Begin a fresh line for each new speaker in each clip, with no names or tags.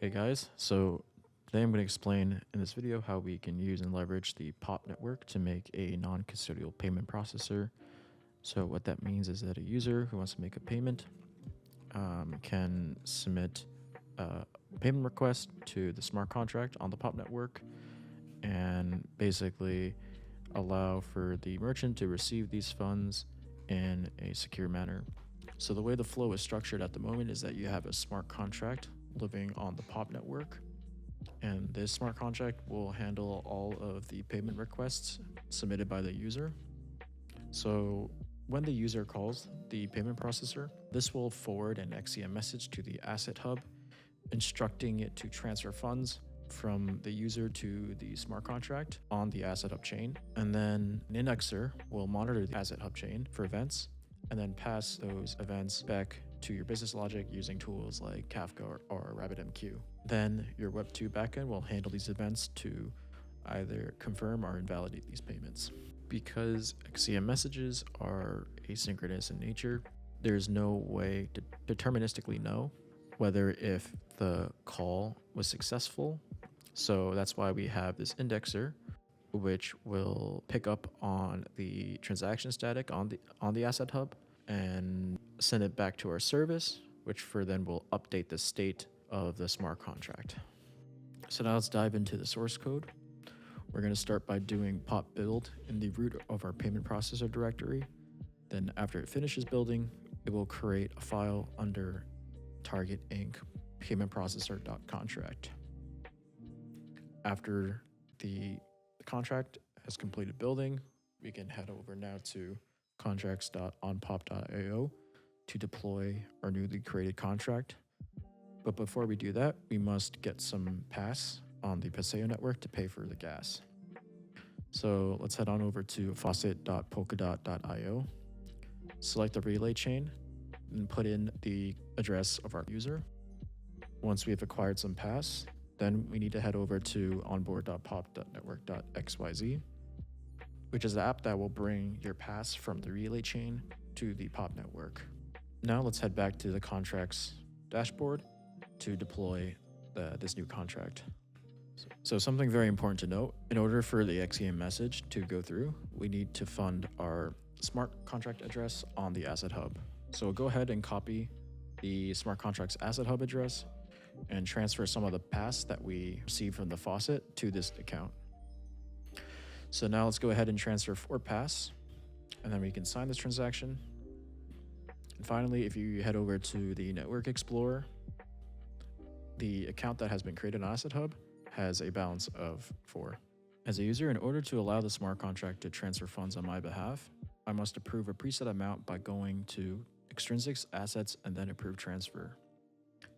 Hey guys, so today I'm going to explain in this video how we can use and leverage the POP network to make a non-custodial payment processor. So what that means is that a user who wants to make a payment can submit a payment request to the smart contract on the POP network and basically allow for the merchant to receive these funds in a secure manner. So the way the flow is structured at the moment is that you have a smart contract living on the POP network, and this smart contract will handle all of the payment requests submitted by the user. So when the user calls the payment processor, this will forward an XCM message to the asset hub, instructing it to transfer funds from the user to the smart contract on the asset hub chain. And then an indexer will monitor the asset hub chain for events and then pass those events back to your business logic using tools like Kafka or RabbitMQ. Then your Web2 backend will handle these events to either confirm or invalidate these payments. Because XCM messages are asynchronous in nature, there's no way to deterministically know whether if the call was successful. So that's why we have this indexer, which will pick up on the transaction static on the asset hub and send it back to our service, which then will update the state of the smart contract. So now let's dive into the source code. We're going to start by doing pop build in the root of our payment processor directory. Then after it finishes building, it will create a file under target inc payment processor.contract. After the contract has completed building, we can head over now to contracts.onpop.io to deploy our newly created contract. But before we do that, we must get some pass on the Paseo network to pay for the gas. So let's head on over to faucet.polkadot.io, select the relay chain, and put in the address of our user. Once we have acquired some pass, then we need to head over to onboard.pop.network.xyz, which is the app that will bring your pass from the relay chain to the POP network. Now let's head back to the contracts dashboard to deploy this new contract. So something very important to note, in order for the XCM message to go through, we need to fund our smart contract address on the asset hub. So go ahead and copy the smart contract's asset hub address and transfer some of the pass that we received from the faucet to this account. So now let's go ahead and transfer 4 pass, and then we can sign this transaction. And finally, if you head over to the Network Explorer, the account that has been created on Asset Hub has a balance of 4. As a user, in order to allow the smart contract to transfer funds on my behalf, I must approve a preset amount by going to Extrinsics, Assets, and then Approve Transfer.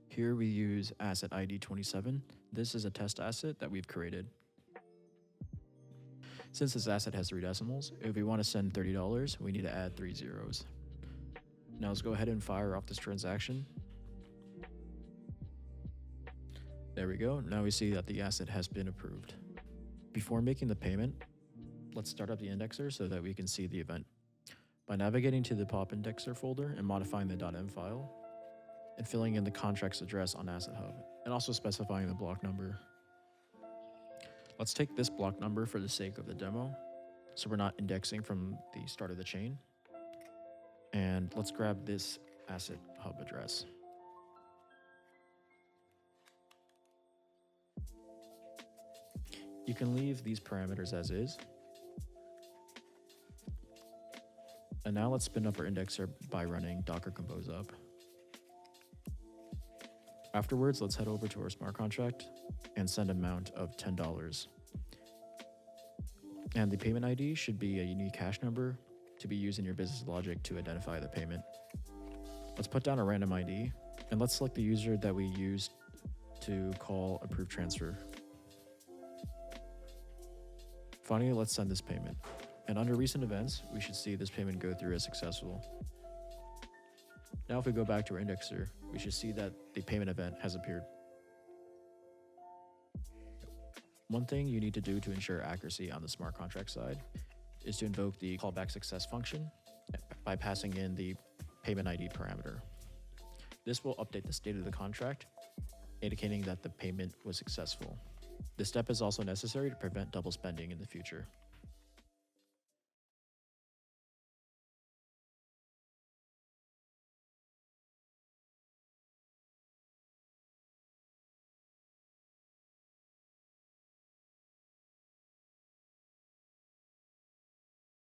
Here we use asset ID 27. This is a test asset that we've created. Since this asset has 3 decimals, if we want to send $30, we need to add 3 zeros. Now let's go ahead and fire off this transaction. There we go. Now we see that the asset has been approved. Before making the payment, let's start up the indexer so that we can see the event. By navigating to the POP indexer folder and modifying the .m file, and filling in the contract's address on Asset Hub, and also specifying the block number. Let's take this block number for the sake of the demo, so we're not indexing from the start of the chain. And let's grab this Asset Hub address. You can leave these parameters as is. And now let's spin up our indexer by running docker compose up. Afterwards, let's head over to our smart contract and send an amount of $10. And the payment ID should be a unique hash number to be used in your business logic to identify the payment. Let's put down a random ID, and let's select the user that we used to call Approve Transfer. Finally, let's send this payment. And under recent events, we should see this payment go through as successful. Now if we go back to our indexer, we should see that the payment event has appeared. One thing you need to do to ensure accuracy on the smart contract side is to invoke the callback success function by passing in the payment ID parameter. This will update the state of the contract indicating that the payment was successful. This step is also necessary to prevent double spending in the future.